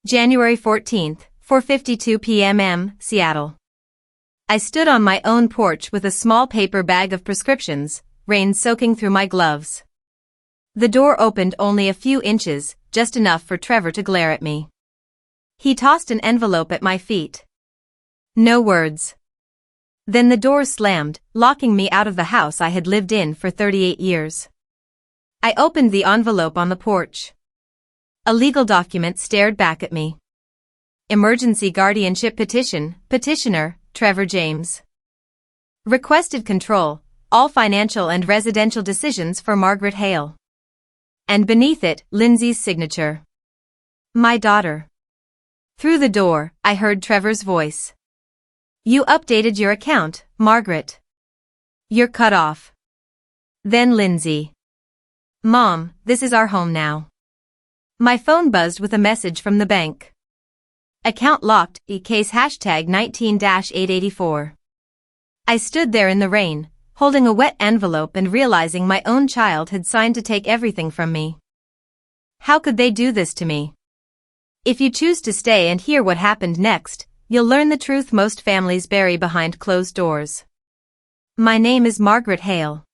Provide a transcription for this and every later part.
January 14th, 4:52 p.m. Seattle. I stood on my own porch with a small paper bag of prescriptions, rain soaking through my gloves. The door opened only a few inches, just enough for Trevor to glare at me. He tossed an envelope at my feet. No words. Then the door slammed, locking me out of the house I had lived in for 38 years. I opened the envelope on the porch. A legal document stared back at me. Emergency guardianship petition, petitioner, Trevor James. Requested control, all financial and residential decisions for Margaret Hale. And beneath it, Lindsay's signature. My daughter. Through the door, I heard Trevor's voice. You updated your account, Margaret. You're cut off. Then Lindsay. Mom, this is our home now. My phone buzzed with a message from the bank. Account locked, case hashtag 19-884. I stood there in the rain, holding a wet envelope and realizing my own child had signed to take everything from me. How could they do this to me? If you choose to stay and hear what happened next, you'll learn the truth most families bury behind closed doors. My name is Margaret Hale.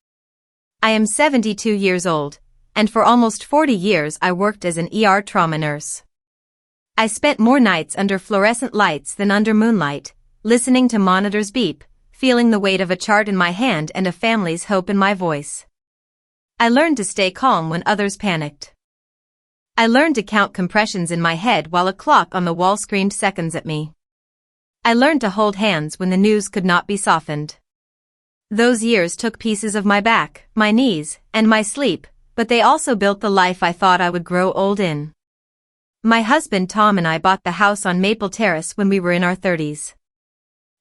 I am 72 years old, and for almost 40 years I worked as an ER trauma nurse. I spent more nights under fluorescent lights than under moonlight, listening to monitors beep, feeling the weight of a chart in my hand and a family's hope in my voice. I learned to stay calm when others panicked. I learned to count compressions in my head while a clock on the wall screamed seconds at me. I learned to hold hands when the news could not be softened. Those years took pieces of my back, my knees, and my sleep, but they also built the life I thought I would grow old in. My husband Tom and I bought the house on Maple Terrace when we were in our 30s.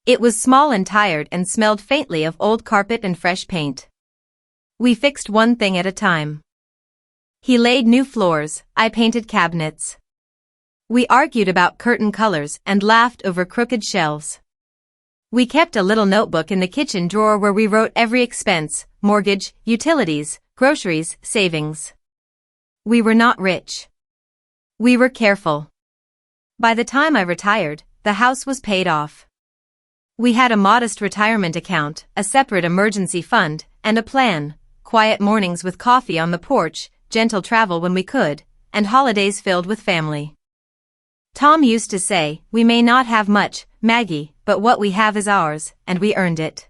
It was small and tired and smelled faintly of old carpet and fresh paint. We fixed one thing at a time. He laid new floors, I painted cabinets. We argued about curtain colors and laughed over crooked shelves. We kept a little notebook in the kitchen drawer where we wrote every expense, mortgage, utilities, groceries, savings. We were not rich. We were careful. By the time I retired, the house was paid off. We had a modest retirement account, a separate emergency fund, and a plan: quiet mornings with coffee on the porch, gentle travel when we could, and holidays filled with family. Tom used to say, "We may not have much, Maggie, but what we have is ours, and we earned it."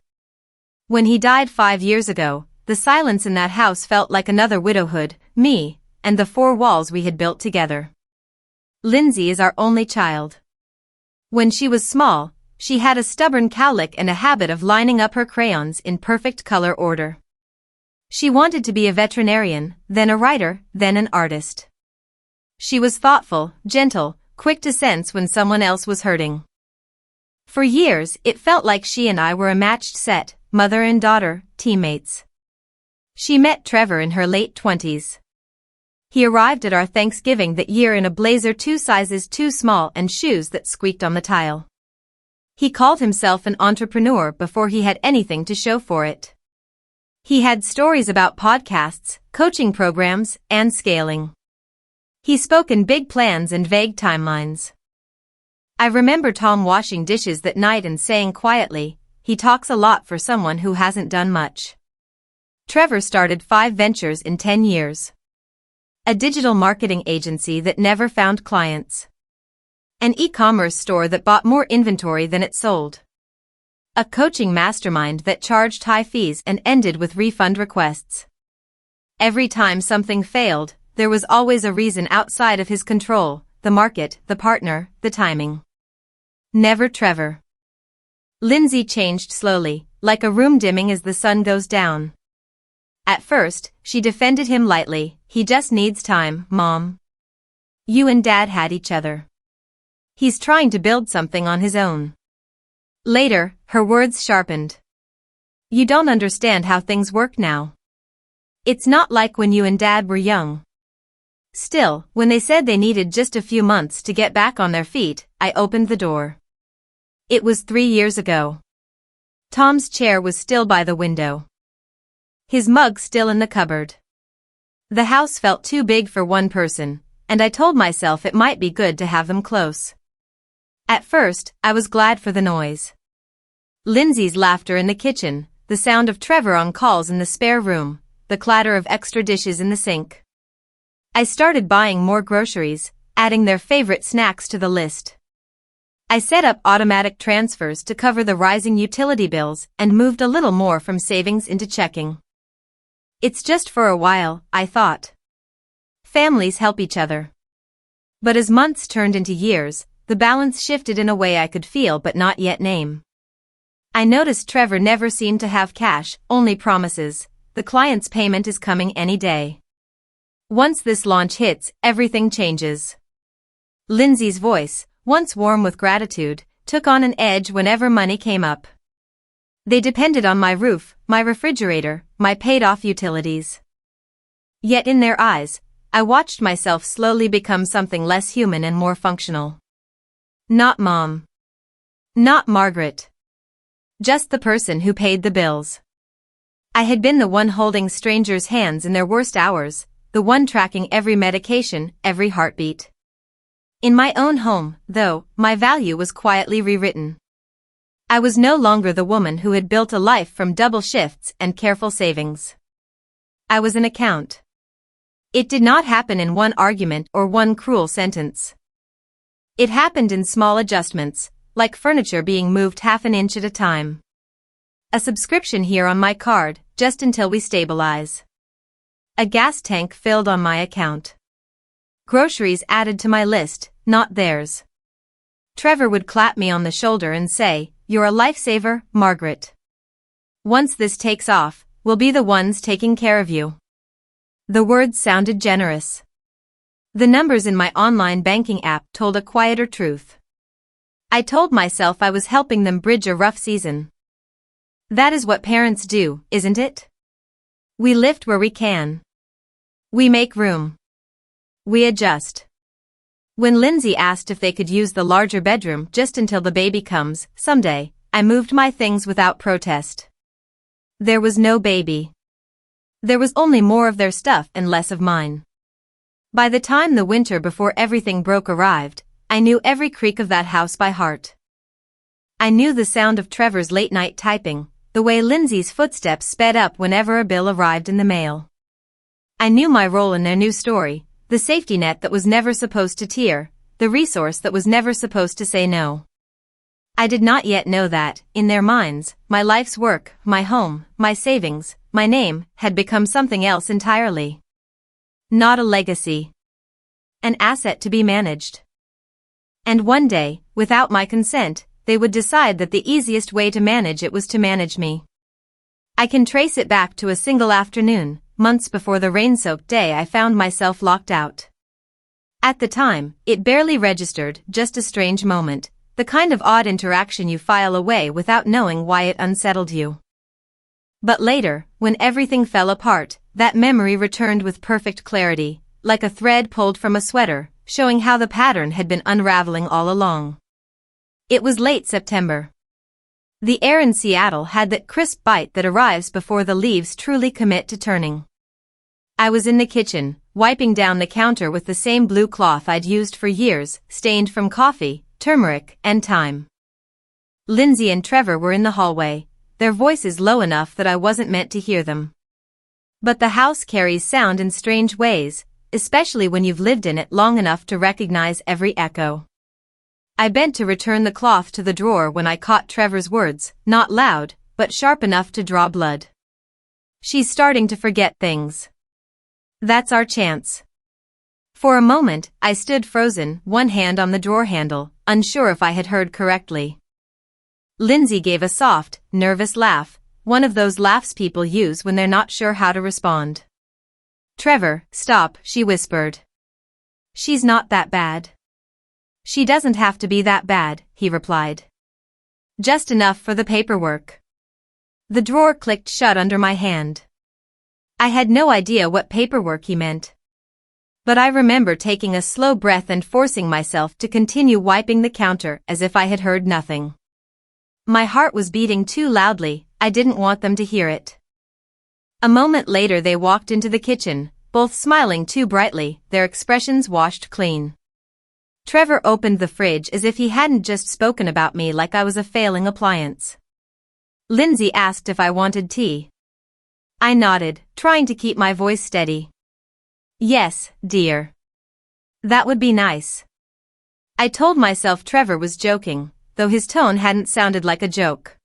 When he died 5 years ago, the silence in that house felt like another widowhood, me, and the 4 walls we had built together. Lindsay is our only child. When she was small, she had a stubborn cowlick and a habit of lining up her crayons in perfect color order. She wanted to be a veterinarian, then a writer, then an artist. She was thoughtful, gentle, quick to sense when someone else was hurting. For years, it felt like she and I were a matched set, mother and daughter, teammates. She met Trevor in her late 20s. He arrived at our Thanksgiving that year in a blazer 2 sizes too small and shoes that squeaked on the tile. He called himself an entrepreneur before he had anything to show for it. He had stories about podcasts, coaching programs, and scaling. He spoke in big plans and vague timelines. I remember Tom washing dishes that night and saying quietly, "He talks a lot for someone who hasn't done much." Trevor started 5 ventures in 10 years. A digital marketing agency that never found clients. An e-commerce store that bought more inventory than it sold. A coaching mastermind that charged high fees and ended with refund requests. Every time something failed, there was always a reason outside of his control: the market, the partner, the timing. Never Trevor. Lindsay changed slowly, like a room dimming as the sun goes down. At first, she defended him lightly. "He just needs time, Mom. You and Dad had each other. He's trying to build something on his own." Later, her words sharpened. "You don't understand how things work now. It's not like when you and Dad were young." Still, when they said they needed just a few months to get back on their feet, I opened the door. It was 3 years ago. Tom's chair was still by the window. His mug still in the cupboard. The house felt too big for one person, and I told myself it might be good to have them close. At first, I was glad for the noise. Lindsay's laughter in the kitchen, the sound of Trevor on calls in the spare room, the clatter of extra dishes in the sink. I started buying more groceries, adding their favorite snacks to the list. I set up automatic transfers to cover the rising utility bills and moved a little more from savings into checking. It's just for a while, I thought. Families help each other. But as months turned into years, the balance shifted in a way I could feel but not yet name. I noticed Trevor never seemed to have cash, only promises. The client's payment is coming any day. Once this launch hits, everything changes. Lindsay's voice, once warm with gratitude, took on an edge whenever money came up. They depended on my roof, my refrigerator, my paid-off utilities. Yet in their eyes, I watched myself slowly become something less human and more functional. Not Mom. Not Margaret. Just the person who paid the bills. I had been the one holding strangers' hands in their worst hours, the one tracking every medication, every heartbeat. In my own home, though, my value was quietly rewritten. I was no longer the woman who had built a life from double shifts and careful savings. I was an account. It did not happen in one argument or one cruel sentence. It happened in small adjustments, like furniture being moved half an inch at a time. A subscription here on my card, just until we stabilize. A gas tank filled on my account. Groceries added to my list, not theirs. Trevor would clap me on the shoulder and say, "You're a lifesaver, Margaret. Once this takes off, we'll be the ones taking care of you." The words sounded generous. The numbers in my online banking app told a quieter truth. I told myself I was helping them bridge a rough season. That is what parents do, isn't it? We lift where we can. We make room. We adjust. When Lindsay asked if they could use the larger bedroom just until the baby comes, someday, I moved my things without protest. There was no baby. There was only more of their stuff and less of mine. By the time the winter before everything broke arrived, I knew every creak of that house by heart. I knew the sound of Trevor's late-night typing, the way Lindsay's footsteps sped up whenever a bill arrived in the mail. I knew my role in their new story, the safety net that was never supposed to tear, the resource that was never supposed to say no. I did not yet know that, in their minds, my life's work, my home, my savings, my name, had become something else entirely. Not a legacy. An asset to be managed. And one day, without my consent, they would decide that the easiest way to manage it was to manage me. I can trace it back to a single afternoon, months before the rain-soaked day I found myself locked out. At the time, it barely registered, just a strange moment, the kind of odd interaction you file away without knowing why it unsettled you. But later, when everything fell apart, that memory returned with perfect clarity, like a thread pulled from a sweater, showing how the pattern had been unraveling all along. It was late September. The air in Seattle had that crisp bite that arrives before the leaves truly commit to turning. I was in the kitchen, wiping down the counter with the same blue cloth I'd used for years, stained from coffee, turmeric, and thyme. Lindsay and Trevor were in the hallway, their voices low enough that I wasn't meant to hear them. But the house carries sound in strange ways, especially when you've lived in it long enough to recognize every echo. I bent to return the cloth to the drawer when I caught Trevor's words, not loud, but sharp enough to draw blood. "She's starting to forget things. That's our chance." For a moment, I stood frozen, one hand on the drawer handle, unsure if I had heard correctly. Lindsay gave a soft, nervous laugh, one of those laughs people use when they're not sure how to respond. "Trevor, stop," she whispered. "She's not that bad." "She doesn't have to be that bad," he replied. "Just enough for the paperwork." The drawer clicked shut under my hand. I had no idea what paperwork he meant. But I remember taking a slow breath and forcing myself to continue wiping the counter as if I had heard nothing. My heart was beating too loudly, I didn't want them to hear it. A moment later they walked into the kitchen, both smiling too brightly, their expressions washed clean. Trevor opened the fridge as if he hadn't just spoken about me like I was a failing appliance. Lindsay asked if I wanted tea. I nodded, trying to keep my voice steady. Yes, dear. That would be nice. I told myself Trevor was joking, though his tone hadn't sounded like a joke.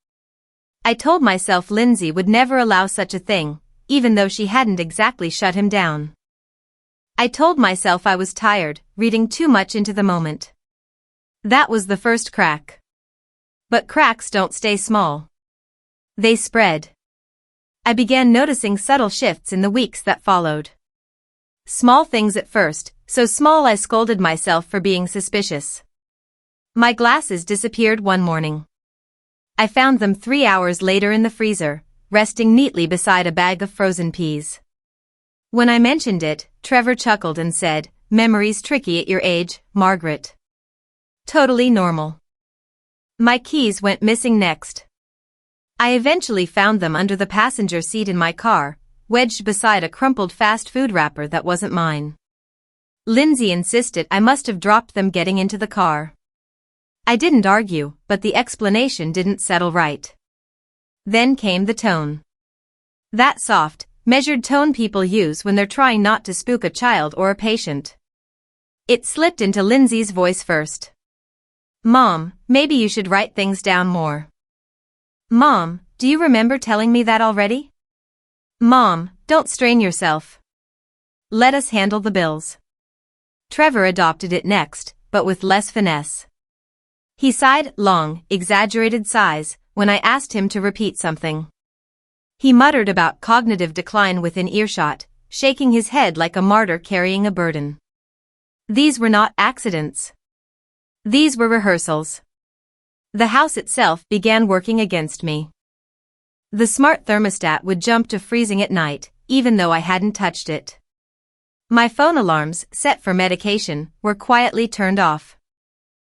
I told myself Lindsay would never allow such a thing, even though she hadn't exactly shut him down. I told myself I was tired, reading too much into the moment. That was the first crack. But cracks don't stay small. They spread. I began noticing subtle shifts in the weeks that followed. Small things at first, so small I scolded myself for being suspicious. My glasses disappeared one morning. I found them 3 hours later in the freezer, resting neatly beside a bag of frozen peas. When I mentioned it, Trevor chuckled and said, "Memory's tricky at your age, Margaret." Totally normal. My keys went missing next. I eventually found them under the passenger seat in my car, wedged beside a crumpled fast food wrapper that wasn't mine. Lindsay insisted I must have dropped them getting into the car. I didn't argue, but the explanation didn't settle right. Then came the tone. That soft, measured tone people use when they're trying not to spook a child or a patient. It slipped into Lindsay's voice first. "Mom, maybe you should write things down more." "Mom, do you remember telling me that already?" "Mom, don't strain yourself. Let us handle the bills." Trevor adopted it next, but with less finesse. He sighed long, exaggerated sighs when I asked him to repeat something. He muttered about cognitive decline within earshot, shaking his head like a martyr carrying a burden. These were not accidents. These were rehearsals. The house itself began working against me. The smart thermostat would jump to freezing at night, even though I hadn't touched it. My phone alarms, set for medication, were quietly turned off.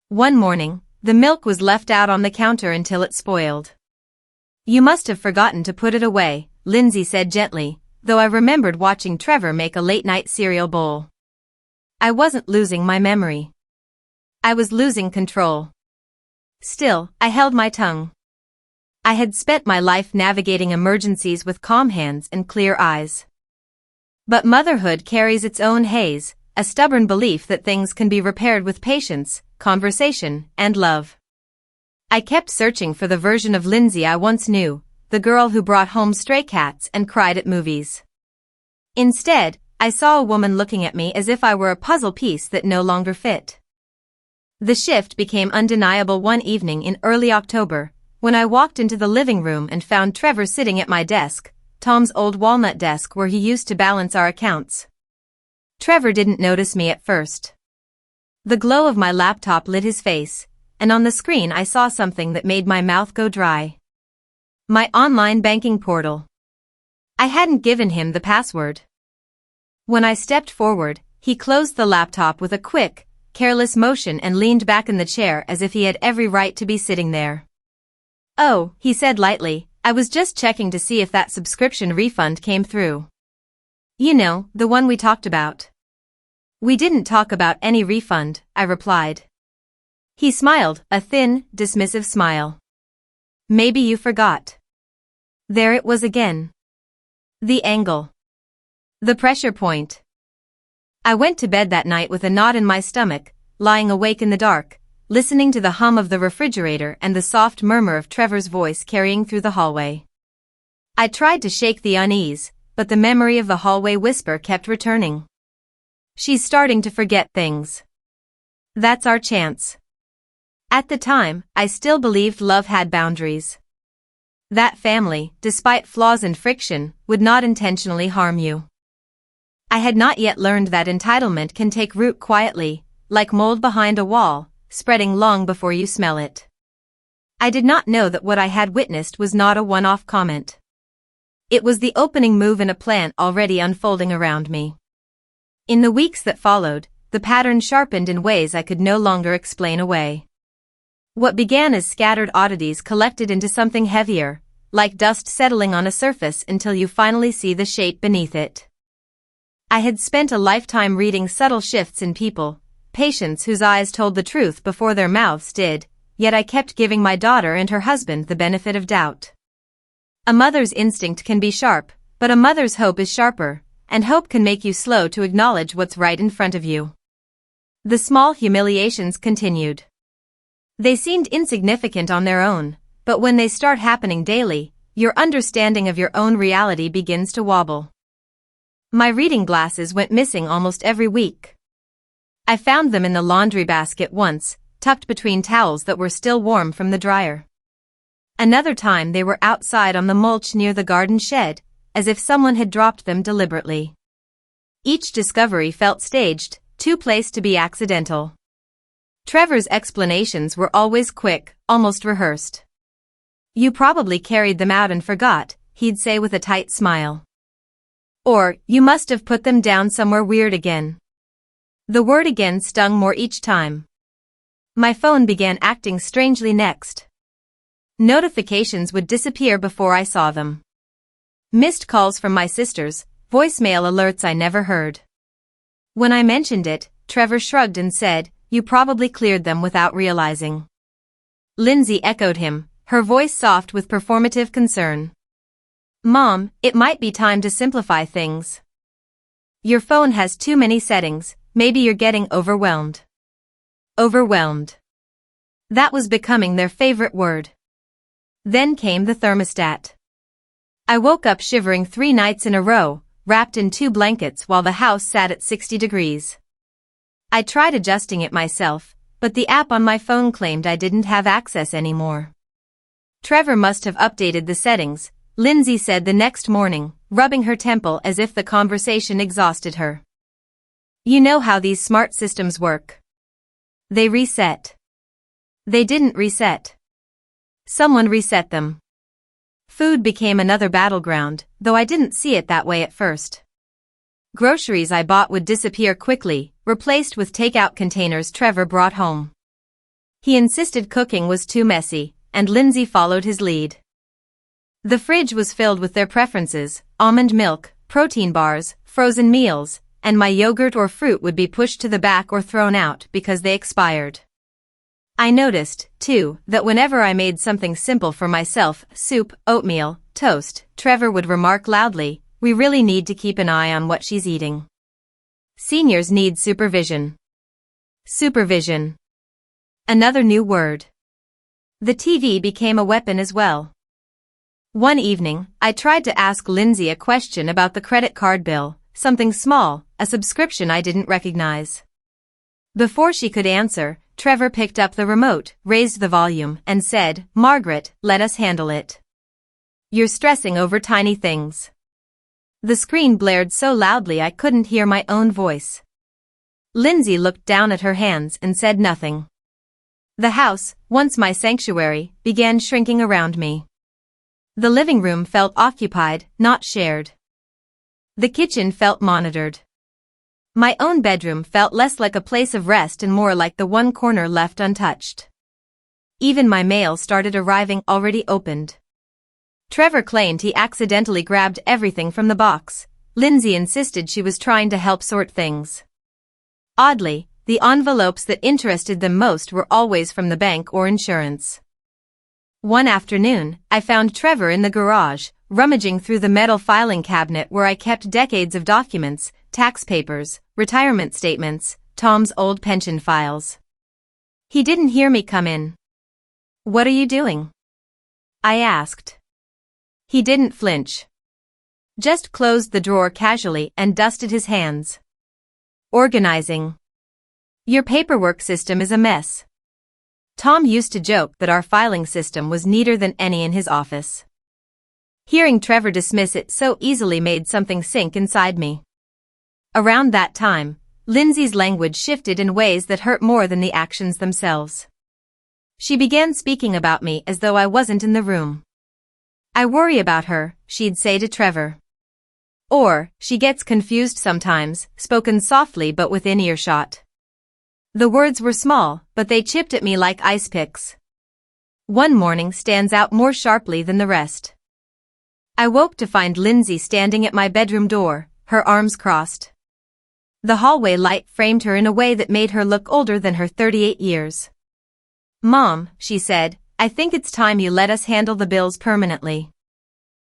One morning, the milk was left out on the counter until it spoiled. "You must have forgotten to put it away," Lindsay said gently, though I remembered watching Trevor make a late-night cereal bowl. I wasn't losing my memory. I was losing control. Still, I held my tongue. I had spent my life navigating emergencies with calm hands and clear eyes. But motherhood carries its own haze, a stubborn belief that things can be repaired with patience, conversation, and love. I kept searching for the version of Lindsay I once knew, the girl who brought home stray cats and cried at movies. Instead, I saw a woman looking at me as if I were a puzzle piece that no longer fit. The shift became undeniable one evening in early October, when I walked into the living room and found Trevor sitting at my desk, Tom's old walnut desk where he used to balance our accounts. Trevor didn't notice me at first. The glow of my laptop lit his face, and on the screen I saw something that made my mouth go dry. My online banking portal. I hadn't given him the password. When I stepped forward, he closed the laptop with a quick, careless motion and leaned back in the chair as if he had every right to be sitting there. "Oh," he said lightly, "I was just checking to see if that subscription refund came through. You know, the one we talked about." "We didn't talk about any refund," I replied. He smiled, a thin, dismissive smile. "Maybe you forgot." There it was again. The angle. The pressure point. I went to bed that night with a knot in my stomach, lying awake in the dark, listening to the hum of the refrigerator and the soft murmur of Trevor's voice carrying through the hallway. I tried to shake the unease, but the memory of the hallway whisper kept returning. "She's starting to forget things. That's our chance." At the time, I still believed love had boundaries. That family, despite flaws and friction, would not intentionally harm you. I had not yet learned that entitlement can take root quietly, like mold behind a wall, spreading long before you smell it. I did not know that what I had witnessed was not a one-off comment. It was the opening move in a plan already unfolding around me. In the weeks that followed, the pattern sharpened in ways I could no longer explain away. What began as scattered oddities collected into something heavier, like dust settling on a surface until you finally see the shape beneath it. I had spent a lifetime reading subtle shifts in people, patients whose eyes told the truth before their mouths did, yet I kept giving my daughter and her husband the benefit of doubt. A mother's instinct can be sharp, but a mother's hope is sharper, and hope can make you slow to acknowledge what's right in front of you. The small humiliations continued. They seemed insignificant on their own, but when they start happening daily, your understanding of your own reality begins to wobble. My reading glasses went missing almost every week. I found them in the laundry basket once, tucked between towels that were still warm from the dryer. Another time they were outside on the mulch near the garden shed, as if someone had dropped them deliberately. Each discovery felt staged, too placed to be accidental. Trevor's explanations were always quick, almost rehearsed. "You probably carried them out and forgot," he'd say with a tight smile. Or, "You must have put them down somewhere weird again." The word "again" stung more each time. My phone began acting strangely next. Notifications would disappear before I saw them. Missed calls from my sisters, voicemail alerts I never heard. When I mentioned it, Trevor shrugged and said, "You probably cleared them without realizing." Lindsay echoed him, her voice soft with performative concern. "Mom, it might be time to simplify things. Your phone has too many settings, maybe you're getting overwhelmed." Overwhelmed. That was becoming their favorite word. Then came the thermostat. I woke up shivering 3 nights in a row, wrapped in 2 blankets while the house sat at 60 degrees. I tried adjusting it myself, but the app on my phone claimed I didn't have access anymore. "Trevor must have updated the settings," Lindsay said the next morning, rubbing her temple as if the conversation exhausted her. "You know how these smart systems work. They reset." They didn't reset. Someone reset them. Food became another battleground, though I didn't see it that way at first. Groceries I bought would disappear quickly, replaced with takeout containers Trevor brought home. He insisted cooking was too messy, and Lindsay followed his lead. The fridge was filled with their preferences: almond milk, protein bars, frozen meals, and my yogurt or fruit would be pushed to the back or thrown out because they expired. I noticed, too, that whenever I made something simple for myself, soup, oatmeal, toast, Trevor would remark loudly, "We really need to keep an eye on what she's eating. Seniors need supervision." Supervision. Another new word. The TV became a weapon as well. One evening, I tried to ask Lindsay a question about the credit card bill, something small, a subscription I didn't recognize. Before she could answer, Trevor picked up the remote, raised the volume, and said, "Margaret, let us handle it. You're stressing over tiny things." The screen blared so loudly I couldn't hear my own voice. Lindsay looked down at her hands and said nothing. The house, once my sanctuary, began shrinking around me. The living room felt occupied, not shared. The kitchen felt monitored. My own bedroom felt less like a place of rest and more like the one corner left untouched. Even my mail started arriving already opened. Trevor claimed he accidentally grabbed everything from the box. Lindsay insisted she was trying to help sort things. Oddly, the envelopes that interested them most were always from the bank or insurance. One afternoon, I found Trevor in the garage, rummaging through the metal filing cabinet where I kept decades of documents, tax papers, retirement statements, Tom's old pension files. He didn't hear me come in. "What are you doing?" I asked. He didn't flinch. Just closed the drawer casually and dusted his hands. "Organizing. Your paperwork system is a mess." Tom used to joke that our filing system was neater than any in his office. Hearing Trevor dismiss it so easily made something sink inside me. Around that time, Lindsay's language shifted in ways that hurt more than the actions themselves. She began speaking about me as though I wasn't in the room. "I worry about her," she'd say to Trevor. Or, "She gets confused sometimes," spoken softly but within earshot. The words were small, but they chipped at me like ice picks. One morning stands out more sharply than the rest. I woke to find Lindsay standing at my bedroom door, her arms crossed. The hallway light framed her in a way that made her look older than her 38 years. "Mom," she said, "I think it's time you let us handle the bills permanently.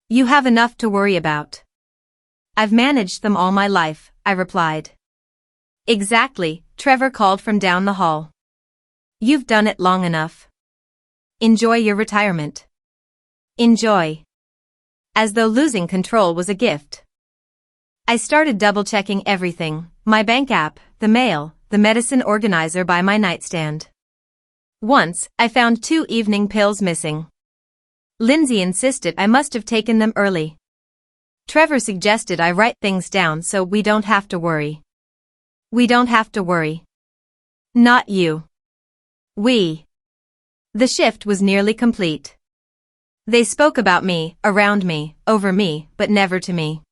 You have enough to worry about." "I've managed them all my life," I replied. "Exactly," Trevor called from down the hall. "You've done it long enough. Enjoy your retirement. Enjoy." As though losing control was a gift. I started double-checking everything, my bank app, the mail, the medicine organizer by my nightstand. Once, I found 2 evening pills missing. Lindsay insisted I must have taken them early. Trevor suggested I write things down so we don't have to worry. We don't have to worry. Not you. We. The shift was nearly complete. They spoke about me, around me, over me, but never to me.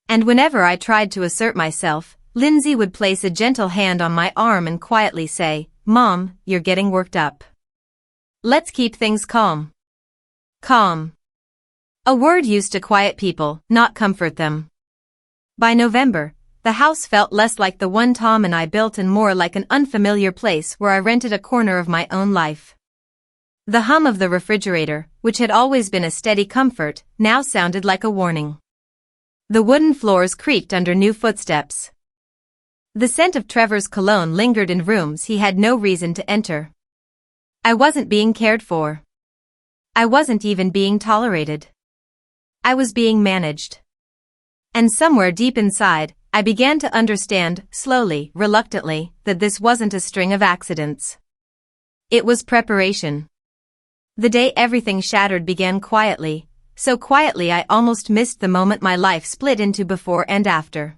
And whenever I tried to assert myself, Lindsay would place a gentle hand on my arm and quietly say, "Mom, you're getting worked up. Let's keep things calm." Calm. A word used to quiet people, not comfort them. By November, the house felt less like the one Tom and I built and more like an unfamiliar place where I rented a corner of my own life. The hum of the refrigerator, which had always been a steady comfort, now sounded like a warning. The wooden floors creaked under new footsteps. The scent of Trevor's cologne lingered in rooms he had no reason to enter. I wasn't being cared for. I wasn't even being tolerated. I was being managed. And somewhere deep inside, I began to understand, slowly, reluctantly, that this wasn't a string of accidents. It was preparation. The day everything shattered began quietly, so quietly I almost missed the moment my life split into before and after.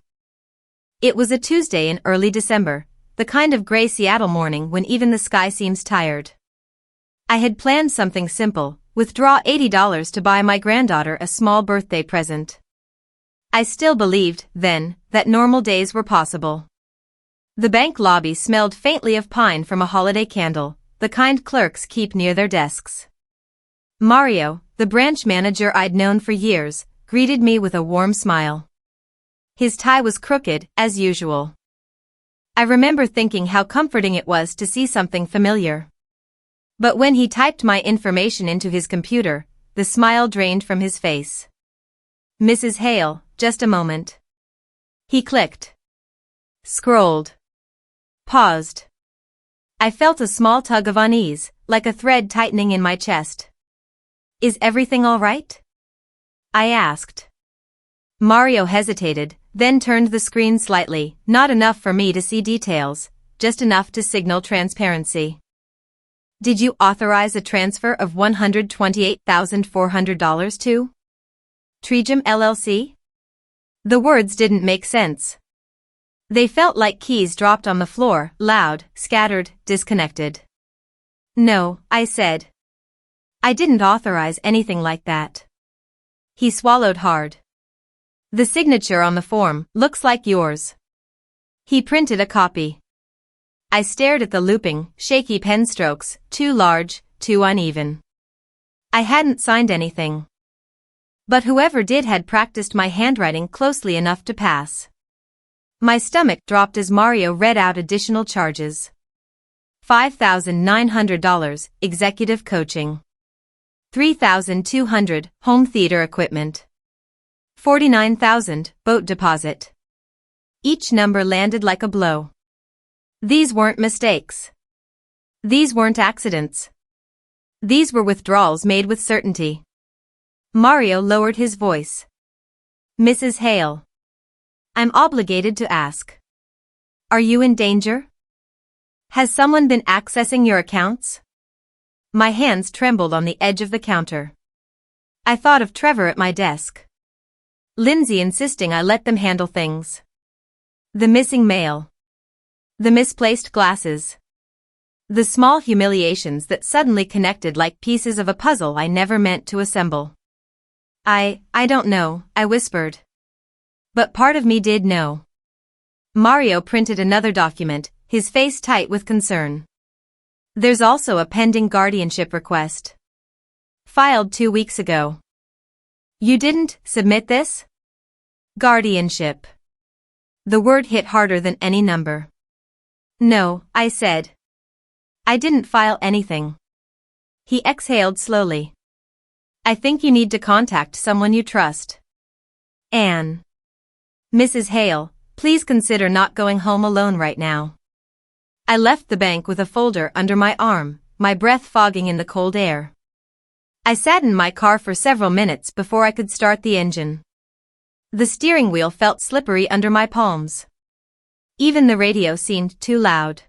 It was a Tuesday in early December, the kind of gray Seattle morning when even the sky seems tired. I had planned something simple, withdraw $80 to buy my granddaughter a small birthday present. I still believed, then, that normal days were possible. The bank lobby smelled faintly of pine from a holiday candle, the kind clerks keep near their desks. Mario, the branch manager I'd known for years, greeted me with a warm smile. His tie was crooked, as usual. I remember thinking how comforting it was to see something familiar. But when he typed my information into his computer, the smile drained from his face. "Mrs. Hale, just a moment." He clicked. Scrolled. Paused. I felt a small tug of unease, like a thread tightening in my chest. "Is everything all right?" I asked. Mario hesitated, then turned the screen slightly, not enough for me to see details, just enough to signal transparency. "Did you authorize a transfer of $128,400 to Tregem LLC?" The words didn't make sense. They felt like keys dropped on the floor, loud, scattered, disconnected. "No," I said. "I didn't authorize anything like that." He swallowed hard. "The signature on the form looks like yours." He printed a copy. I stared at the looping, shaky pen strokes, too large, too uneven. I hadn't signed anything. But whoever did had practiced my handwriting closely enough to pass. My stomach dropped as Mario read out additional charges. $5,900, executive coaching. $3,200, home theater equipment. $49,000, boat deposit. Each number landed like a blow. These weren't mistakes. These weren't accidents. These were withdrawals made with certainty. Mario lowered his voice. "Mrs. Hale. I'm obligated to ask. Are you in danger? Has someone been accessing your accounts?" My hands trembled on the edge of the counter. I thought of Trevor at my desk. Lindsay insisting I let them handle things. The missing mail. The misplaced glasses. The small humiliations that suddenly connected like pieces of a puzzle I never meant to assemble. I don't know," I whispered. But part of me did know. Mario printed another document, his face tight with concern. "There's also a pending guardianship request. Filed 2 weeks ago." "You didn't submit this?" "Guardianship. The word hit harder than any number. No, I said. I didn't file anything. He exhaled slowly. I think you need to contact someone you trust. Anne. Mrs. Hale, please consider not going home alone right now. I left the bank with a folder under my arm, my breath fogging in the cold air. I sat in my car for several minutes before I could start the engine. The steering wheel felt slippery under my palms. Even the radio seemed too loud.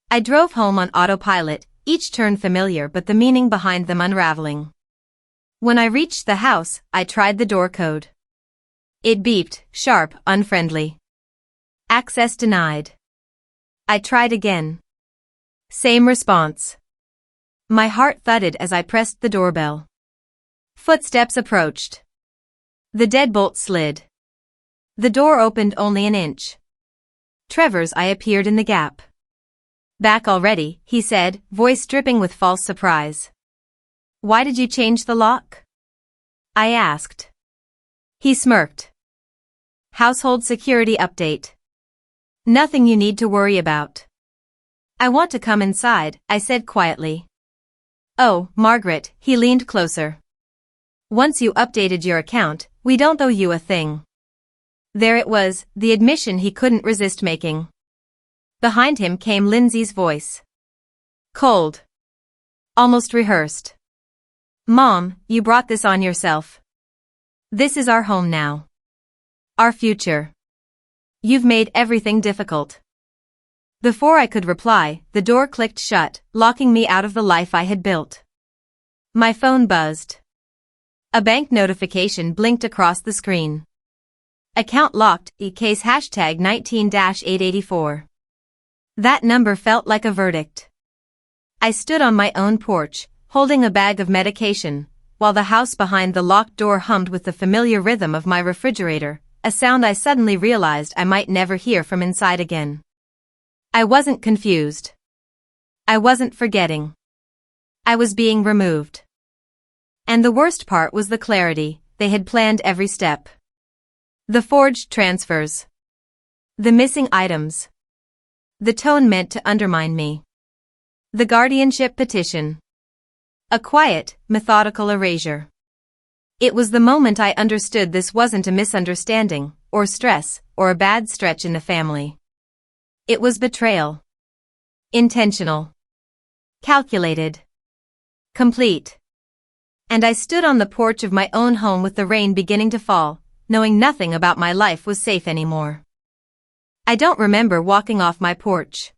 I drove home on autopilot, each turn familiar but the meaning behind them unraveling. When I reached the house, I tried the door code. It beeped, sharp, unfriendly. Access denied. I tried again. Same response. My heart thudded as I pressed the doorbell. Footsteps approached. The deadbolt slid. The door opened only an inch. Trevor's eye appeared in the gap. Back already, he said, voice dripping with false surprise. Why did you change the lock? I asked. He smirked. Household security update. Nothing you need to worry about. I want to come inside, I said quietly. Oh, Margaret, he leaned closer. Once you updated your account, we don't owe you a thing. There it was, the admission he couldn't resist making. Behind him came Lindsay's voice. Cold. Almost rehearsed. Mom, you brought this on yourself. This is our home now. Our future. You've made everything difficult. Before I could reply, the door clicked shut, locking me out of the life I had built. My phone buzzed. A bank notification blinked across the screen. Account locked, case hashtag 19-884. That number felt like a verdict. I stood on my own porch, holding a bag of medication, while the house behind the locked door hummed with the familiar rhythm of my refrigerator, a sound I suddenly realized I might never hear from inside again. I wasn't confused. I wasn't forgetting. I was being removed. And the worst part was the clarity, they had planned every step. The forged transfers. The missing items. The tone meant to undermine me. The guardianship petition. A quiet, methodical erasure. It was the moment I understood this wasn't a misunderstanding, or stress, or a bad stretch in the family. It was betrayal. Intentional. Calculated. Complete. And I stood on the porch of my own home with the rain beginning to fall, knowing nothing about my life was safe anymore. I don't remember walking off my porch.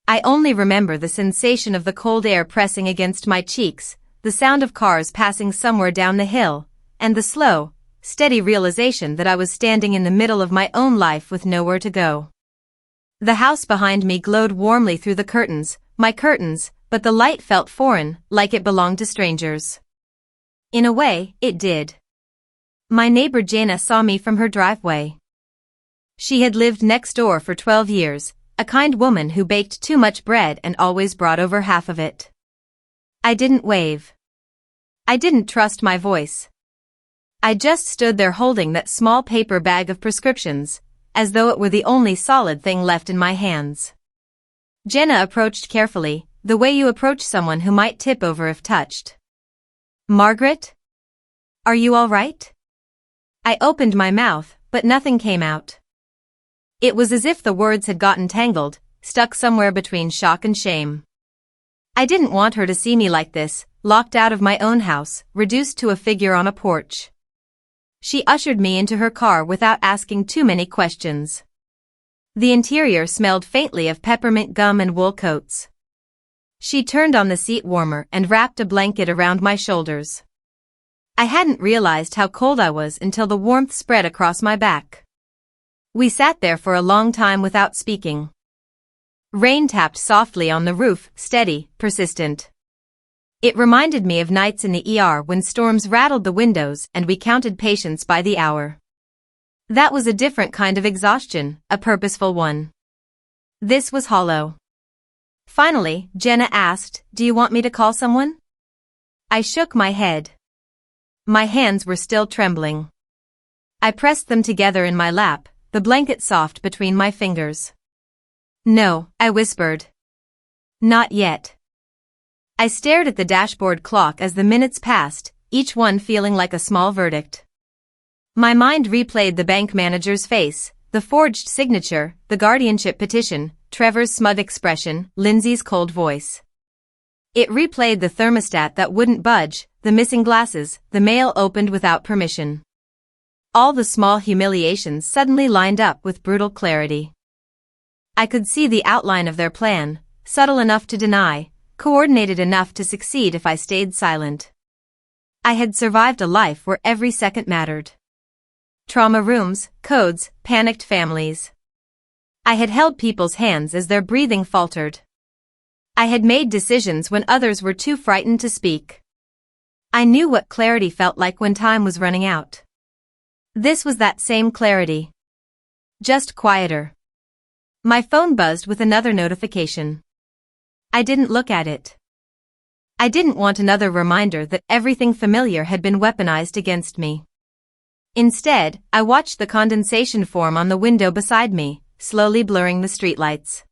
I only remember the sensation of the cold air pressing against my cheeks, the sound of cars passing somewhere down the hill, and the slow, steady realization that I was standing in the middle of my own life with nowhere to go. The house behind me glowed warmly through the curtains, my curtains, but the light felt foreign, like it belonged to strangers. In a way, it did. My neighbor Jana saw me from her driveway. She had lived next door for 12 years, a kind woman who baked too much bread and always brought over half of it. I didn't wave. I didn't trust my voice. I just stood there holding that small paper bag of prescriptions, as though it were the only solid thing left in my hands. Jenna approached carefully, the way you approach someone who might tip over if touched. Margaret? Are you all right? I opened my mouth, but nothing came out. It was as if the words had gotten tangled, stuck somewhere between shock and shame. I didn't want her to see me like this, locked out of my own house, reduced to a figure on a porch. She ushered me into her car without asking too many questions. The interior smelled faintly of peppermint gum and wool coats. She turned on the seat warmer and wrapped a blanket around my shoulders. I hadn't realized how cold I was until the warmth spread across my back. We sat there for a long time without speaking. Rain tapped softly on the roof, steady, persistent. It reminded me of nights in the ER when storms rattled the windows and we counted patients by the hour. That was a different kind of exhaustion, a purposeful one. This was hollow. Finally, Jenna asked, "Do you want me to call someone?" I shook my head. My hands were still trembling. I pressed them together in my lap, the blanket soft between my fingers. "No," I whispered. "Not yet." I stared at the dashboard clock as the minutes passed, each one feeling like a small verdict. My mind replayed the bank manager's face, the forged signature, the guardianship petition, Trevor's smug expression, Lindsay's cold voice. It replayed the thermostat that wouldn't budge, the missing glasses, the mail opened without permission. All the small humiliations suddenly lined up with brutal clarity. I could see the outline of their plan, subtle enough to deny, coordinated enough to succeed if I stayed silent. I had survived a life where every second mattered. Trauma rooms, codes, panicked families. I had held people's hands as their breathing faltered. I had made decisions when others were too frightened to speak. I knew what clarity felt like when time was running out. This was that same clarity. Just quieter. My phone buzzed with another notification. I didn't look at it. I didn't want another reminder that everything familiar had been weaponized against me. Instead, I watched the condensation form on the window beside me, slowly blurring the streetlights.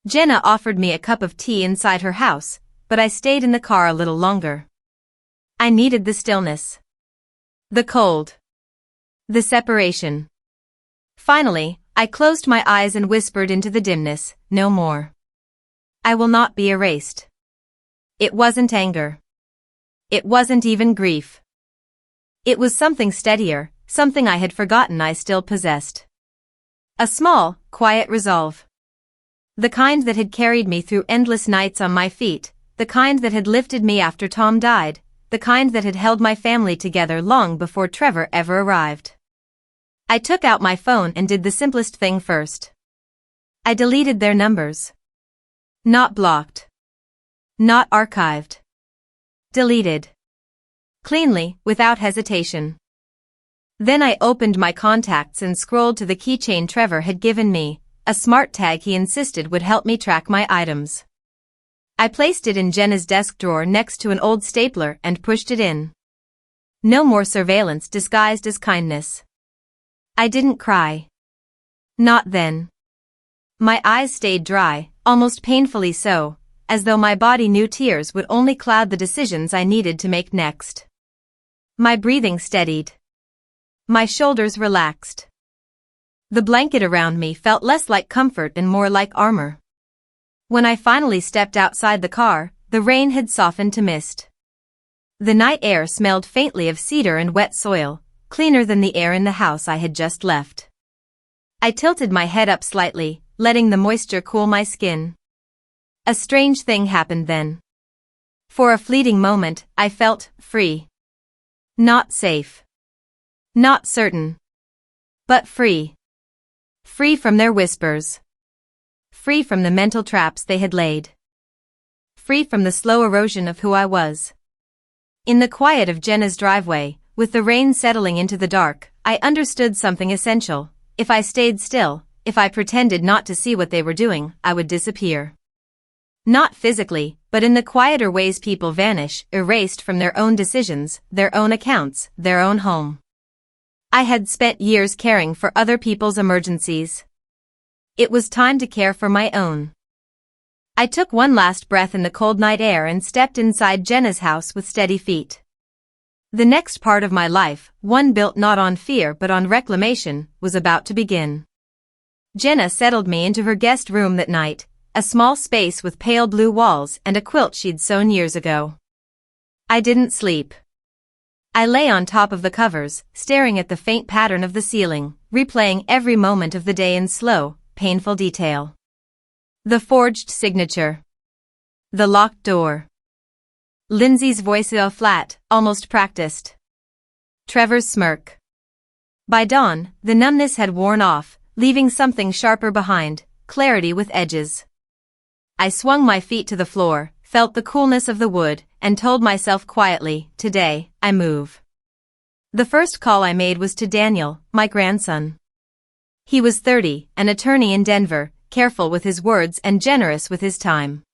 Jenna offered me a cup of tea inside her house, but I stayed in the car a little longer. I needed the stillness. The cold. The separation. Finally, I closed my eyes and whispered into the dimness, "No more. I will not be erased." It wasn't anger. It wasn't even grief. It was something steadier, something I had forgotten I still possessed. A small, quiet resolve. The kind that had carried me through endless nights on my feet, the kind that had lifted me after Tom died, the kind that had held my family together long before Trevor ever arrived. I took out my phone and did the simplest thing first. I deleted their numbers. Not blocked. Not archived. Deleted. Cleanly, without hesitation. Then I opened my contacts and scrolled to the keychain Trevor had given me, a smart tag he insisted would help me track my items. I placed it in Jenna's desk drawer next to an old stapler and pushed it in. No more surveillance disguised as kindness. I didn't cry. Not then. My eyes stayed dry, almost painfully so, as though my body knew tears would only cloud the decisions I needed to make next. My breathing steadied. My shoulders relaxed. The blanket around me felt less like comfort and more like armor. When I finally stepped outside the car, the rain had softened to mist. The night air smelled faintly of cedar and wet soil, cleaner than the air in the house I had just left. I tilted my head up slightly, letting the moisture cool my skin. A strange thing happened then. For a fleeting moment, I felt free. Not safe. Not certain. But free. Free from their whispers. Free from the mental traps they had laid. Free from the slow erosion of who I was. In the quiet of Jenna's driveway, with the rain settling into the dark, I understood something essential. If I stayed still, if I pretended not to see what they were doing, I would disappear. Not physically, but in the quieter ways people vanish, erased from their own decisions, their own accounts, their own home. I had spent years caring for other people's emergencies. It was time to care for my own. I took one last breath in the cold night air and stepped inside Jenna's house with steady feet. The next part of my life, one built not on fear but on reclamation, was about to begin. Jenna settled me into her guest room that night, a small space with pale blue walls and a quilt she'd sewn years ago. I didn't sleep. I lay on top of the covers, staring at the faint pattern of the ceiling, replaying every moment of the day in slow, painful detail. The forged signature. The locked door. Lindsay's voice flat, almost practiced. Trevor's smirk. By dawn, the numbness had worn off, leaving something sharper behind, clarity with edges. I swung my feet to the floor, felt the coolness of the wood, and told myself quietly, today, I move. The first call I made was to Daniel, my grandson. He was 30, an attorney in Denver, careful with his words and generous with his time.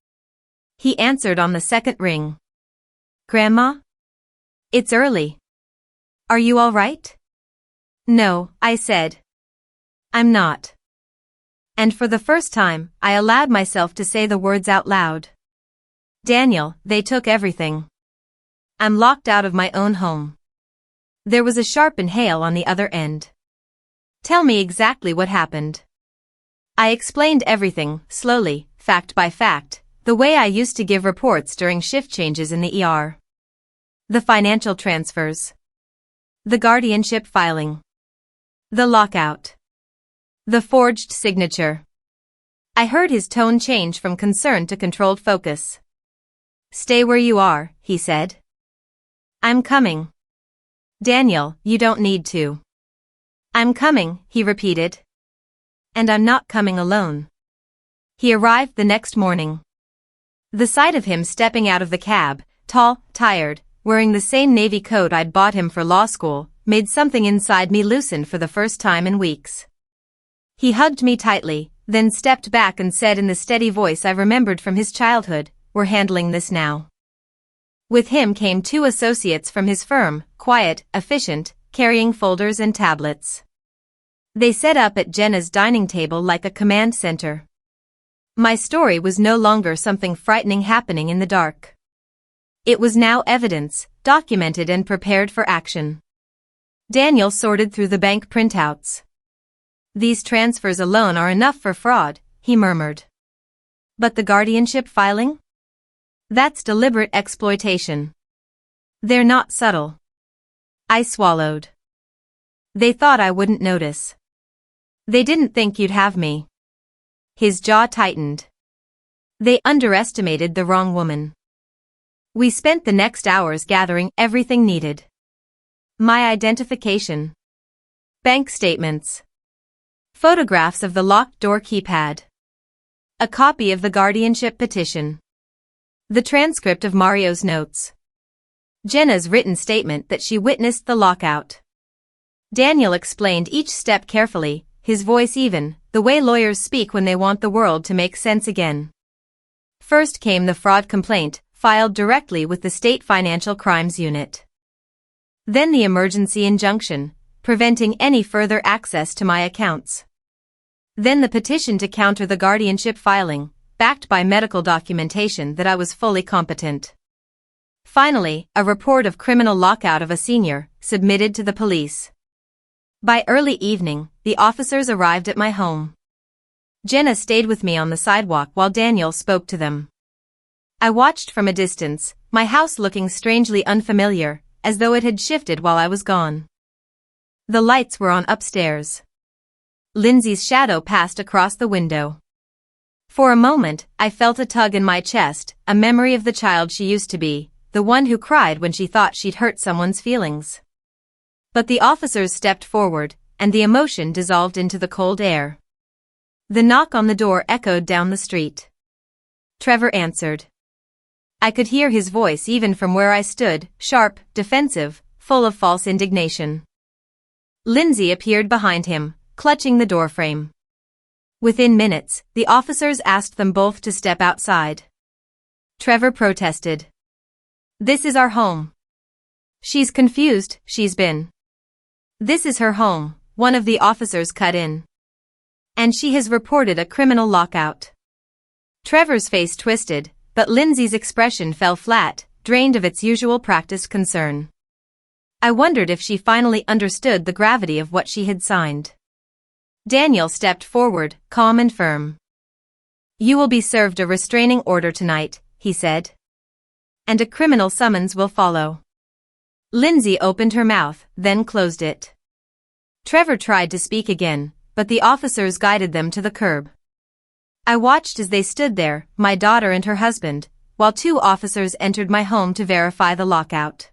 He answered on the second ring. Grandma? It's early. Are you all right? No, I said. I'm not. And for the first time, I allowed myself to say the words out loud. Daniel, they took everything. I'm locked out of my own home. There was a sharp inhale on the other end. Tell me exactly what happened. I explained everything, slowly, fact by fact, the way I used to give reports during shift changes in the ER. The financial transfers. The guardianship filing. The lockout. The forged signature. I heard his tone change from concern to controlled focus. Stay where you are, he said. I'm coming. Daniel, you don't need to. I'm coming, he repeated. And I'm not coming alone. He arrived the next morning. The sight of him stepping out of the cab, tall, tired, wearing the same navy coat I'd bought him for law school, made something inside me loosen for the first time in weeks. He hugged me tightly, then stepped back and said in the steady voice I remembered from his childhood, "We're handling this now." With him came 2 associates from his firm, quiet, efficient, carrying folders and tablets. They set up at Jenna's dining table like a command center. My story was no longer something frightening happening in the dark. It was now evidence, documented and prepared for action. Daniel sorted through the bank printouts. These transfers alone are enough for fraud, he murmured. But the guardianship filing? That's deliberate exploitation. They're not subtle. I swallowed. They thought I wouldn't notice. They didn't think you'd have me. His jaw tightened. They underestimated the wrong woman. We spent the next hours gathering everything needed. My identification. Bank statements. Photographs of the locked door keypad. A copy of the guardianship petition. The transcript of Mario's notes. Jenna's written statement that she witnessed the lockout. Daniel explained each step carefully, his voice even, the way lawyers speak when they want the world to make sense again. First came the fraud complaint, filed directly with the State Financial Crimes Unit. Then the emergency injunction, preventing any further access to my accounts. Then the petition to counter the guardianship filing, backed by medical documentation that I was fully competent. Finally, a report of criminal lockout of a senior, submitted to the police. By early evening, the officers arrived at my home. Jenna stayed with me on the sidewalk while Daniel spoke to them. I watched from a distance, my house looking strangely unfamiliar, as though it had shifted while I was gone. The lights were on upstairs. Lindsay's shadow passed across the window. For a moment, I felt a tug in my chest, a memory of the child she used to be, the one who cried when she thought she'd hurt someone's feelings. But the officers stepped forward, and the emotion dissolved into the cold air. The knock on the door echoed down the street. Trevor answered. I could hear his voice even from where I stood, sharp, defensive, full of false indignation. Lindsay appeared behind him, clutching the doorframe. Within minutes, the officers asked them both to step outside. Trevor protested. This is our home. She's confused, she's been. This is her home, one of the officers cut in. And she has reported a criminal lockout. Trevor's face twisted, but Lindsay's expression fell flat, drained of its usual practiced concern. I wondered if she finally understood the gravity of what she had signed. Daniel stepped forward, calm and firm. You will be served a restraining order tonight, he said. And a criminal summons will follow. Lindsay opened her mouth, then closed it. Trevor tried to speak again, but the officers guided them to the curb. I watched as they stood there, my daughter and her husband, while 2 officers entered my home to verify the lockout.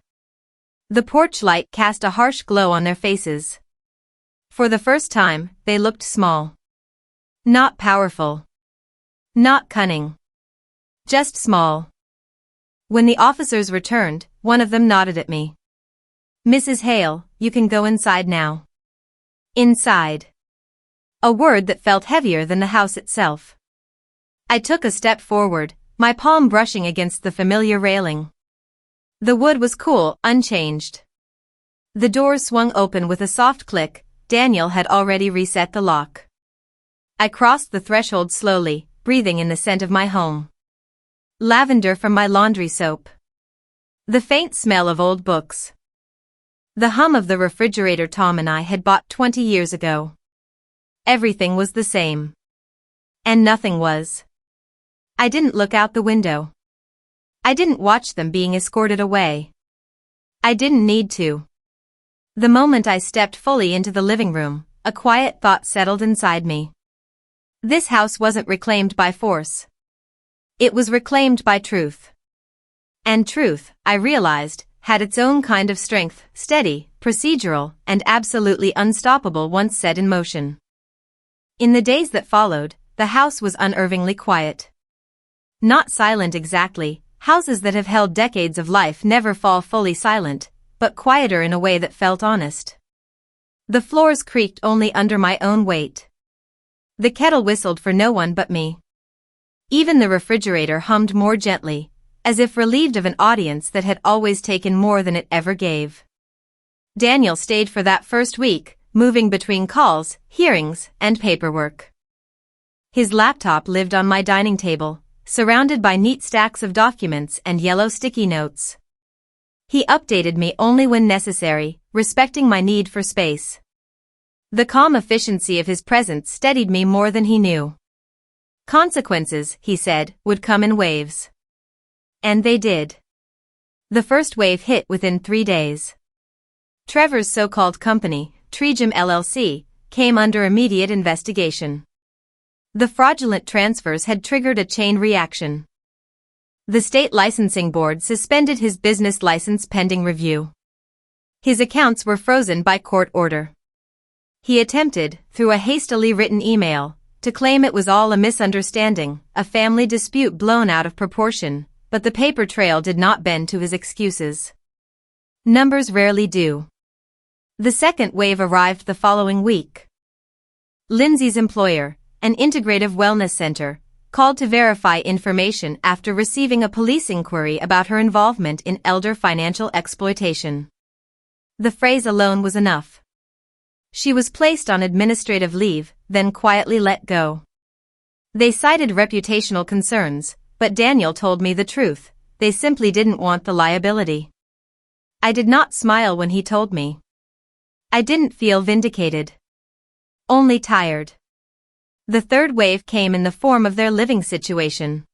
The porch light cast a harsh glow on their faces. For the first time, they looked small. Not powerful. Not cunning. Just small. When the officers returned, one of them nodded at me. Mrs. Hale, you can go inside now. Inside. A word that felt heavier than the house itself. I took a step forward, my palm brushing against the familiar railing. The wood was cool, unchanged. The doors swung open with a soft click, Daniel had already reset the lock. I crossed the threshold slowly, breathing in the scent of my home. Lavender from my laundry soap. The faint smell of old books. The hum of the refrigerator Tom and I had bought 20 years ago. Everything was the same. And nothing was. I didn't look out the window. I didn't watch them being escorted away. I didn't need to. The moment I stepped fully into the living room, a quiet thought settled inside me. This house wasn't reclaimed by force. It was reclaimed by truth. And truth, I realized, had its own kind of strength, steady, procedural, and absolutely unstoppable once set in motion. In the days that followed, the house was unnervingly quiet. Not silent exactly, houses that have held decades of life never fall fully silent, but quieter in a way that felt honest. The floors creaked only under my own weight. The kettle whistled for no one but me. Even the refrigerator hummed more gently, as if relieved of an audience that had always taken more than it ever gave. Daniel stayed for that first week, moving between calls, hearings, and paperwork. His laptop lived on my dining table, surrounded by neat stacks of documents and yellow sticky notes. He updated me only when necessary, respecting my need for space. The calm efficiency of his presence steadied me more than he knew. Consequences, he said, would come in waves. And they did. The first wave hit within 3 days. Trevor's so-called company, Tregum LLC, came under immediate investigation. The fraudulent transfers had triggered a chain reaction. The state licensing board suspended his business license pending review. His accounts were frozen by court order. He attempted, through a hastily written email, to claim it was all a misunderstanding, a family dispute blown out of proportion, but the paper trail did not bend to his excuses. Numbers rarely do. The second wave arrived the following week. Lindsay's employer, an integrative wellness center, called to verify information after receiving a police inquiry about her involvement in elder financial exploitation. The phrase alone was enough. She was placed on administrative leave, then quietly let go. They cited reputational concerns, but Daniel told me the truth, they simply didn't want the liability. I did not smile when he told me. I didn't feel vindicated. Only tired. The third wave came in the form of their living situation.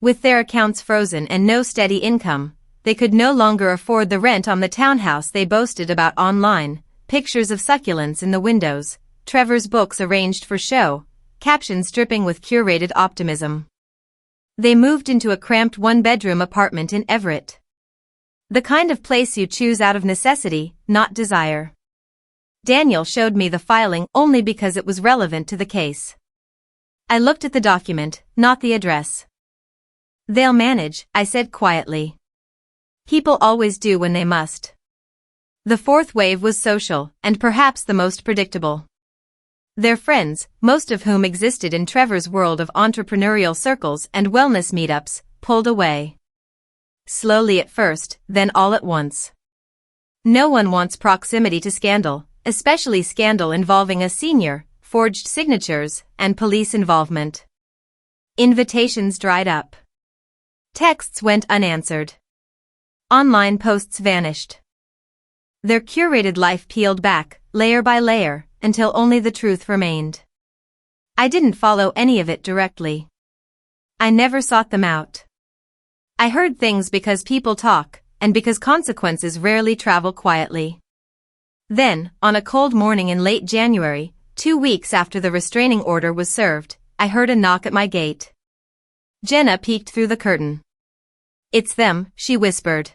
With their accounts frozen and no steady income, they could no longer afford the rent on the townhouse they boasted about online, pictures of succulents in the windows, Trevor's books arranged for show, captions dripping with curated optimism. They moved into a cramped one-bedroom apartment in Everett. The kind of place you choose out of necessity, not desire. Daniel showed me the filing only because it was relevant to the case. I looked at the document, not the address. They'll manage, I said quietly. People always do when they must. The fourth wave was social, and perhaps the most predictable. Their friends, most of whom existed in Trevor's world of entrepreneurial circles and wellness meetups, pulled away. Slowly at first, then all at once. No one wants proximity to scandal, especially scandal involving a senior, forged signatures, and police involvement. Invitations dried up. Texts went unanswered. Online posts vanished. Their curated life peeled back, layer by layer, until only the truth remained. I didn't follow any of it directly. I never sought them out. I heard things because people talk, and because consequences rarely travel quietly. Then, on a cold morning in late January, 2 weeks after the restraining order was served, I heard a knock at my gate. Jenna peeked through the curtain. "It's them," she whispered.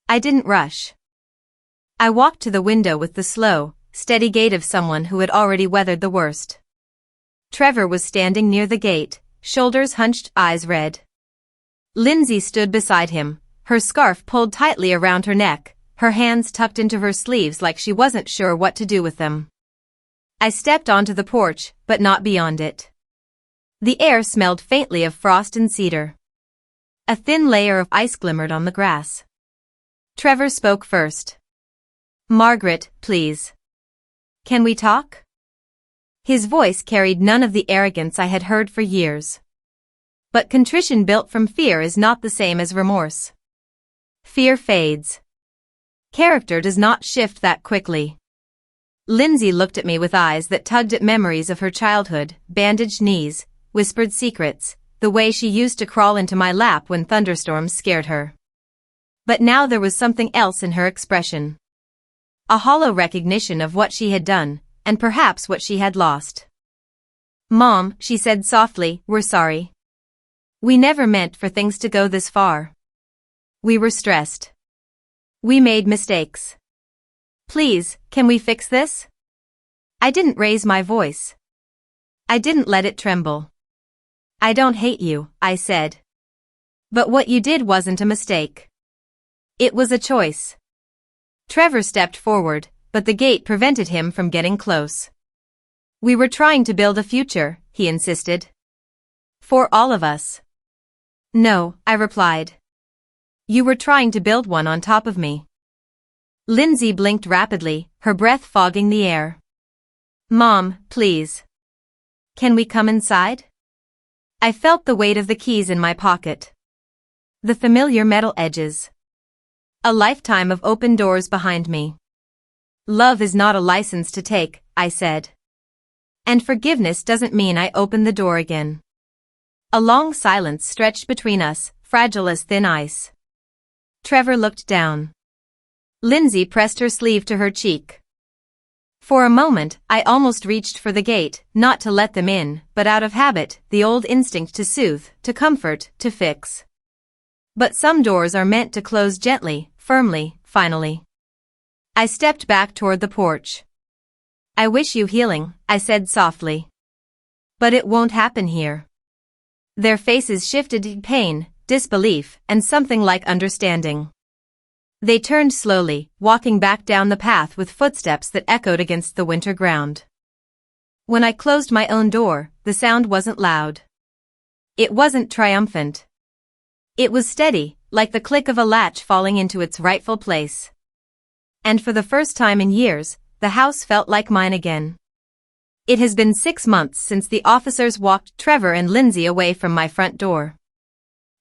I didn't rush. I walked to the window with the slow, steady gait of someone who had already weathered the worst. Trevor was standing near the gate, shoulders hunched, eyes red. Lindsay stood beside him, her scarf pulled tightly around her neck, her hands tucked into her sleeves like she wasn't sure what to do with them. I stepped onto the porch, but not beyond it. The air smelled faintly of frost and cedar. A thin layer of ice glimmered on the grass. Trevor spoke first. "Margaret, please." Can we talk? His voice carried none of the arrogance I had heard for years. But contrition built from fear is not the same as remorse. Fear fades. Character does not shift that quickly. Lindsay looked at me with eyes that tugged at memories of her childhood, bandaged knees, whispered secrets, the way she used to crawl into my lap when thunderstorms scared her. But now there was something else in her expression. A hollow recognition of what she had done, and perhaps what she had lost. "Mom," she said softly, "we're sorry. We never meant for things to go this far. We were stressed. We made mistakes. Please, can we fix this?" I didn't raise my voice. I didn't let it tremble. "I don't hate you," I said. "But what you did wasn't a mistake. It was a choice." Trevor stepped forward, but the gate prevented him from getting close. "We were trying to build a future," he insisted. "For all of us." "No," I replied. "You were trying to build one on top of me." Lindsay blinked rapidly, her breath fogging the air. "Mom, please. Can we come inside?" I felt the weight of the keys in my pocket. The familiar metal edges. A lifetime of open doors behind me. "Love is not a license to take," I said. "And forgiveness doesn't mean I open the door again." A long silence stretched between us, fragile as thin ice. Trevor looked down. Lindsay pressed her sleeve to her cheek. For a moment, I almost reached for the gate, not to let them in, but out of habit, the old instinct to soothe, to comfort, to fix. But some doors are meant to close gently, firmly, finally. I stepped back toward the porch. "I wish you healing," I said softly. "But it won't happen here." Their faces shifted in pain, disbelief, and something like understanding. They turned slowly, walking back down the path with footsteps that echoed against the winter ground. When I closed my own door, the sound wasn't loud. It wasn't triumphant. It was steady, like the click of a latch falling into its rightful place. And for the first time in years, the house felt like mine again. It has been 6 months since the officers walked Trevor and Lindsay away from my front door.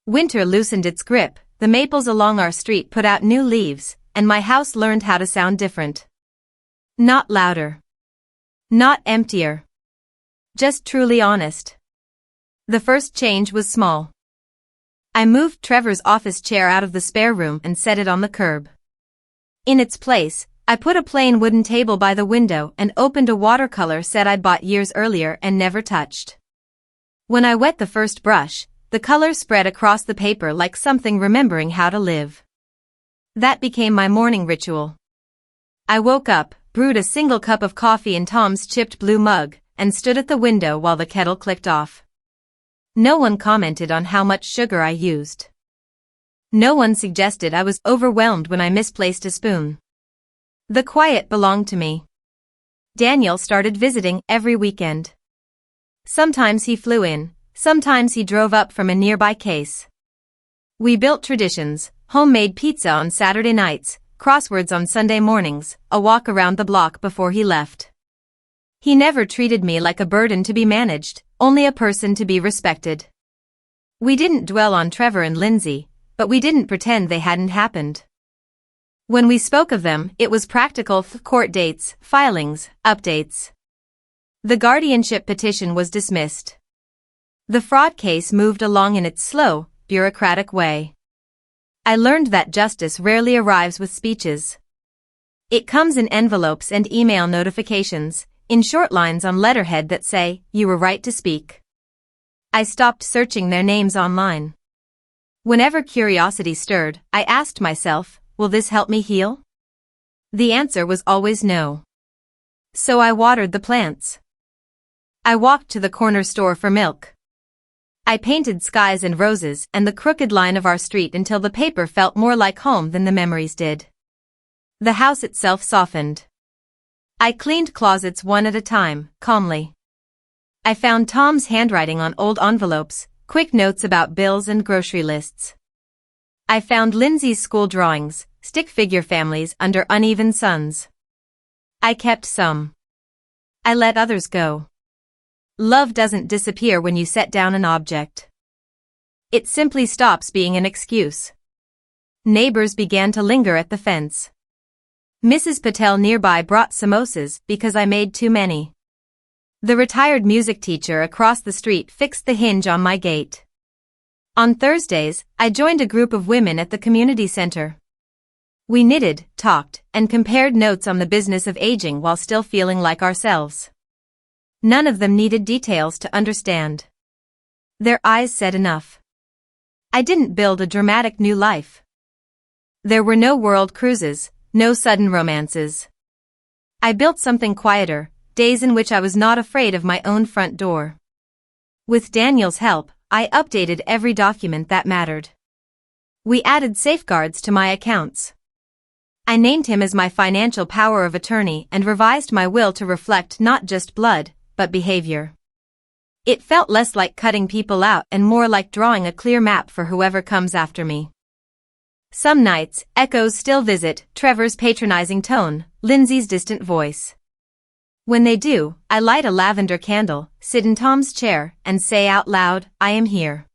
Winter loosened its grip, the maples along our street put out new leaves, and my house learned how to sound different. Not louder. Not emptier. Just truly honest. The first change was small. I moved Trevor's office chair out of the spare room and set it on the curb. In its place, I put a plain wooden table by the window and opened a watercolor set I'd bought years earlier and never touched. When I wet the first brush, the color spread across the paper like something remembering how to live. That became my morning ritual. I woke up, brewed a single cup of coffee in Tom's chipped blue mug, and stood at the window while the kettle clicked off. No one commented on how much sugar I used. No one suggested I was overwhelmed when I misplaced a spoon. The quiet belonged to me. Daniel started visiting every weekend. Sometimes he flew in, sometimes he drove up from a nearby case. We built traditions, homemade pizza on Saturday nights, crosswords on Sunday mornings, a walk around the block before he left. He never treated me like a burden to be managed, only a person to be respected. We didn't dwell on Trevor and Lindsay, but we didn't pretend they hadn't happened. When we spoke of them, it was practical: court dates, filings, updates. The guardianship petition was dismissed. The fraud case moved along in its slow, bureaucratic way. I learned that justice rarely arrives with speeches. It comes in envelopes and email notifications, in short lines on letterhead that say, "You were right to speak." I stopped searching their names online. Whenever curiosity stirred, I asked myself, will this help me heal? The answer was always no. So I watered the plants. I walked to the corner store for milk. I painted skies and roses and the crooked line of our street until the paper felt more like home than the memories did. The house itself softened. I cleaned closets one at a time, calmly. I found Tom's handwriting on old envelopes, quick notes about bills and grocery lists. I found Lindsay's school drawings, stick figure families under uneven suns. I kept some. I let others go. Love doesn't disappear when you set down an object. It simply stops being an excuse. Neighbors began to linger at the fence. Mrs. Patel nearby brought samosas because I made too many. The retired music teacher across the street fixed the hinge on my gate. On Thursdays, I joined a group of women at the community center. We knitted, talked, and compared notes on the business of aging while still feeling like ourselves. None of them needed details to understand. Their eyes said enough. I didn't build a dramatic new life. There were no world cruises, no sudden romances. I built something quieter, days in which I was not afraid of my own front door. With Daniel's help, I updated every document that mattered. We added safeguards to my accounts. I named him as my financial power of attorney and revised my will to reflect not just blood, but behavior. It felt less like cutting people out and more like drawing a clear map for whoever comes after me. Some nights, echoes still visit, Trevor's patronizing tone, Lindsay's distant voice. When they do, I light a lavender candle, sit in Tom's chair, and say out loud, I am here.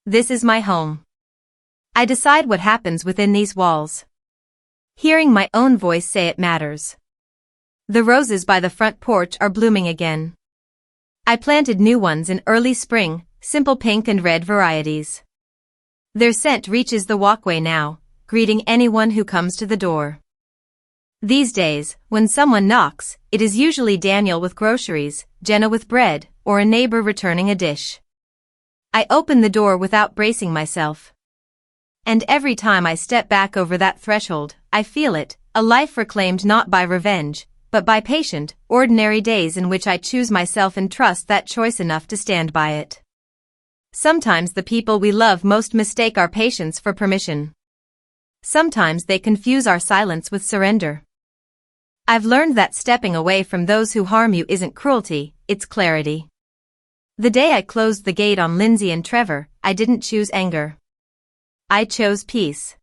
This is my home. I decide what happens within these walls. Hearing my own voice say it matters. The roses by the front porch are blooming again. I planted new ones in early spring, simple pink and red varieties. Their scent reaches the walkway now, greeting anyone who comes to the door. These days, when someone knocks, it is usually Daniel with groceries, Jenna with bread, or a neighbor returning a dish. I open the door without bracing myself. And every time I step back over that threshold, I feel it, a life reclaimed not by revenge, but by patient, ordinary days in which I choose myself and trust that choice enough to stand by it. Sometimes the people we love most mistake our patience for permission. Sometimes they confuse our silence with surrender. I've learned that stepping away from those who harm you isn't cruelty, it's clarity. The day I closed the gate on Lindsay and Trevor, I didn't choose anger. I chose peace.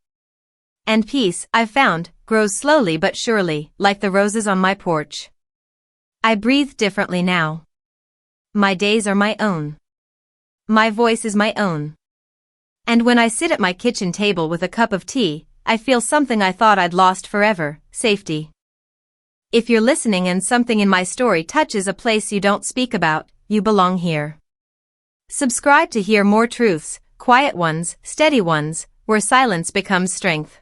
And peace, I've found, grows slowly but surely, like the roses on my porch. I breathe differently now. My days are my own. My voice is my own. And when I sit at my kitchen table with a cup of tea, I feel something I thought I'd lost forever, safety. If you're listening and something in my story touches a place you don't speak about, you belong here. Subscribe to hear more truths, quiet ones, steady ones, where silence becomes strength.